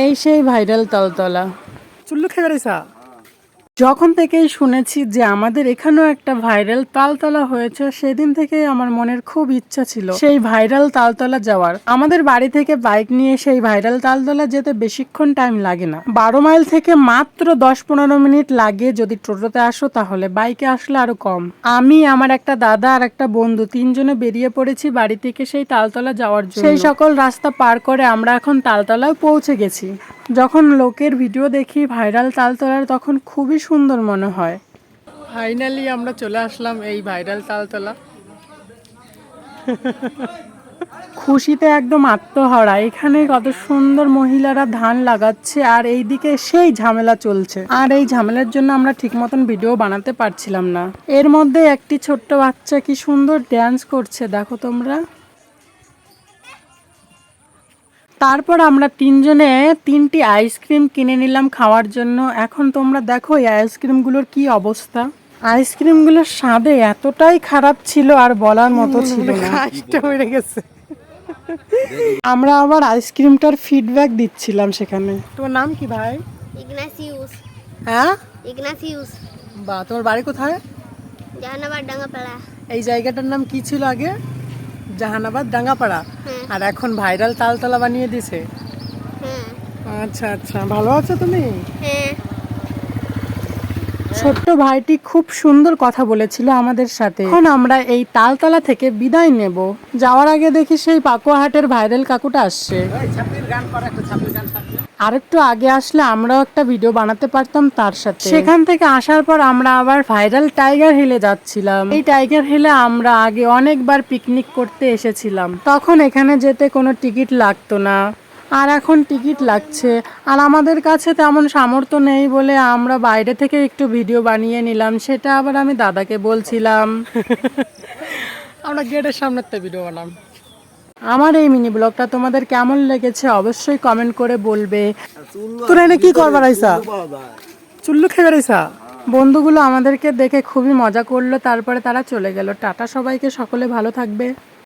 এই সেই ভাইরাল তালতলা। চুল্লু খেয়ে বেড়েছা। যখন থেকেই শুনেছি যে আমাদের এখানেও একটা ভাইরাল তালতলা হয়েছে, সেদিন থেকে আমার মনের খুব ইচ্ছা ছিল সেই ভাইরাল তালতলা যাওয়ার। আমাদের বাড়ি থেকে বাইক নিয়ে সেই ভাইরাল তালতলা যেতে বেশিক্ষণ টাইম লাগে না, 12 মাইল থেকে মাত্র 10-15 মিনিট লাগে যদি টোটোতে আসো, তাহলে বাইকে আসলে আরো কম। আমি, আমার একটা দাদা আর একটা বন্ধু, তিনজনে বেরিয়ে পড়েছি বাড়ি থেকে সেই তালতলা যাওয়ার জন্য। সেই সকল রাস্তা পার করে আমরা এখন তালতলায় পৌঁছে গেছি। যখন লোকের ভিডিও দেখি ভাইরাল তালতলার, তখন খুবই সুন্দর মনে হয়। ফাইনালি আমরা চলে আসলাম এই ভাইরাল তালতলা। খুশিতে একদম আত্মহারা। এখানে কত সুন্দর মহিলারা ধান লাগাচ্ছে আর এইদিকে সেই ঝামেলা চলছে, আর এই ঝামেলার জন্য আমরা ঠিক মতন ভিডিও বানাতে পারছিলাম না। এর মধ্যে একটি ছোট্ট বাচ্চা কি সুন্দর ড্যান্স করছে, দেখো তোমরা। তারপর আমরা তিনজনে 3টি আইসক্রিম কিনে নিলাম খাওয়ার জন্য। এখন তোমরা দেখো এই আইসক্রিমগুলোর কি অবস্থা। আইসক্রিমগুলোর স্বাদে এতটাই খারাপ ছিল আর বলার মতো ছিল না। হয়ে গেছে। আমরা আবার আইসক্রিমটার ফিডব্যাক দিচ্ছিলাম সেখানে। তোমার নাম কি ভাই? ইগনাসিউস। হ্যাঁ, ইগনাসিউস। বা তোমার বাড়ি কোথায়? জাহানাবাদ ডাঙ্গাপাড়া। এই জায়গাটার নাম কি ছিল আগে? জাহানাবাদ ডাঙ্গাপাড়া। আর এখন ভাইরাল তালতলা বানিয়ে দিছে। আচ্ছা আচ্ছা, ভালো আছো তুমি? হ্যাঁ। ছোট্ট ভাইটি খুব সুন্দর কথা বলেছিল আমাদের সাথে। এখন আমরা এই তালতলা থেকে বিদায় নেব। যাওয়ার আগে দেখি সেই পাকুয়াহাটের ভাইরাল কাকুটা আসছে। আরেকটু আগে আসলে আমরাও একটা ভিডিও বানাতে পারতাম তার সাথে। সেখান থেকে আসার পর আমরা আবার ভাইরাল টাইগার হিলে যাচ্ছিলাম। এই টাইগার হিলে আমরা আগে অনেকবার পিকনিক করতে এসেছিলাম, তখন এখানে যেতে কোনো টিকিট লাগতো না, আর এখন টিকিট লাগছে। আর আমাদের কাছে তেমন সামর্থ্য নেই বলে আমরা বাইরে থেকে একটু ভিডিও বানিয়ে নিলাম, সেটা আবার আমি দাদাকে বলছিলাম। আমরা গেটের সামনেতে ভিডিও বানাম। আমার এই মিনি ব্লগটা তোমাদের কেমন লেগেছে অবশ্যই কমেন্ট করে বলবে। তোরা এনে কি করবার আইসা? চুল্লু খেয়ে বেড়াইছা। বন্ধুগুলো আমাদেরকে দেখে খুবই মজা করলো, তারপরে তারা চলে গেল। টাটা সবাইকে, সকলে ভালো থাকবে।